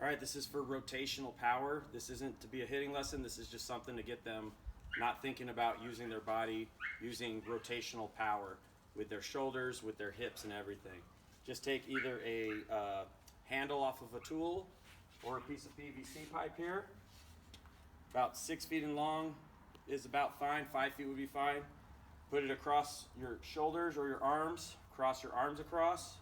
All right, this is for rotational power. This isn't to be a hitting lesson. This is just something to get them not thinking about using their body, using rotational power with their shoulders, with their hips and everything. Just take either a handle off of a tool or a piece of PVC pipe here. About 6 feet in long is about fine. 5 feet would be fine. Put it across your shoulders or your arms. Cross your arms across.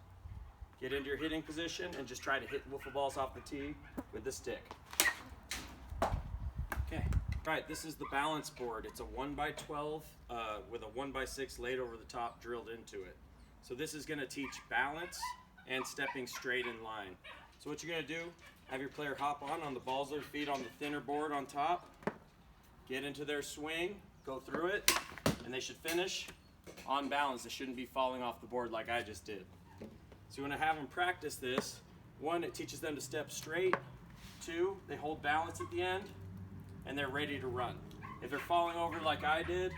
Get into your hitting position and just try to hit wiffle balls off the tee with the stick. Okay. All right, this is the balance board. It's a 1x12 with a 1x6 laid over the top drilled into it. So this is going to teach balance and stepping straight in line. So what you're going to do, have your player hop on the balls of their feet on the thinner board on top, get into their swing, go through it, and they should finish on balance. They shouldn't be falling off the board like I just did. So you want to have them practice this. 1, it teaches them to step straight. 2, they hold balance at the end, and they're ready to run. If they're falling over like I did,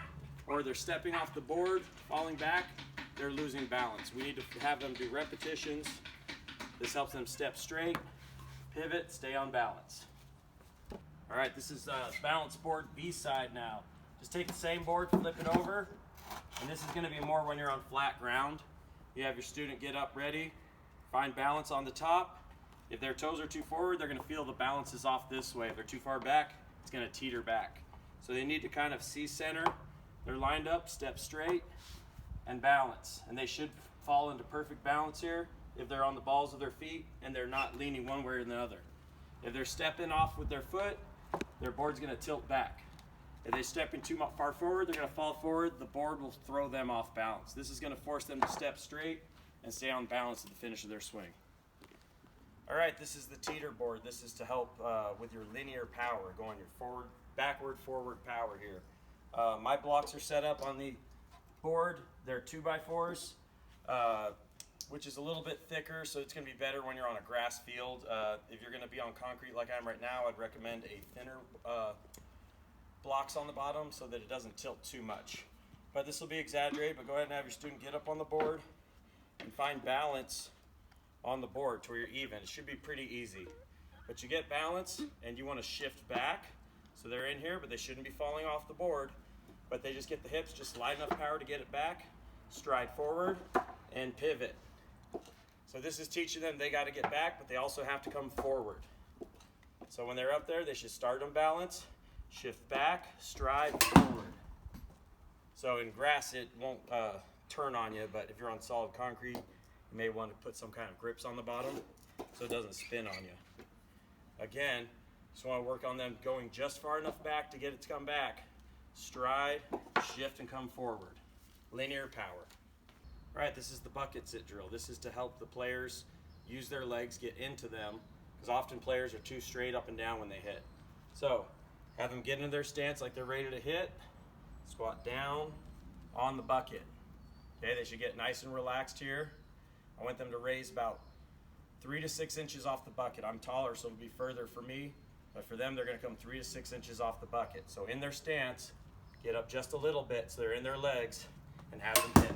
or they're stepping off the board, falling back, they're losing balance. We need to have them do repetitions. This helps them step straight, pivot, stay on balance. All right, this is balance board B side now. Just take the same board, flip it over, and this is going to be more when you're on flat ground. You have your student get up ready, find balance on the top. If their toes are too forward, they're going to feel the balance is off this way. If they're too far back, it's going to teeter back. So they need to kind of see center. They're lined up, step straight, and balance. And they should fall into perfect balance here if they're on the balls of their feet and they're not leaning one way or the other. If they're stepping off with their foot, their board's going to tilt back. If they're stepping too far forward, they're going to fall forward. The board will throw them off balance. This is going to force them to step straight and stay on balance at the finish of their swing. All right, this is the teeter board. This is to help with your linear power, going your forward, backward, forward power here. My blocks are set up on the board. They're 2x4s, which is a little bit thicker, so it's going to be better when you're on a grass field. If you're going to be on concrete like I am right now, I'd recommend a thinner blocks on the bottom so that it doesn't tilt too much. But this will be exaggerated, but go ahead and have your student get up on the board and find balance on the board to where you're even. It should be pretty easy. But you get balance and you want to shift back. So they're in here, but they shouldn't be falling off the board. But they just get the hips, just light enough power to get it back, stride forward, and pivot. So this is teaching them they got to get back, but they also have to come forward. So when they're up there, they should start on balance, shift back, stride forward. So in grass, it won't turn on you, but if you're on solid concrete, you may want to put some kind of grips on the bottom so it doesn't spin on you. Again, just want to work on them going just far enough back to get it to come back. Stride, shift, and come forward. Linear power. All right, this is the bucket sit drill. This is to help the players use their legs, get into them, because often players are too straight up and down when they hit. So have them get into their stance like they're ready to hit. Squat down on the bucket. Okay, they should get nice and relaxed here. I want them to raise about 3 to 6 inches off the bucket. I'm taller, so it'll be further for me, but for them, they're going to come 3 to 6 inches off the bucket. So in their stance, get up just a little bit so they're in their legs and have them hit.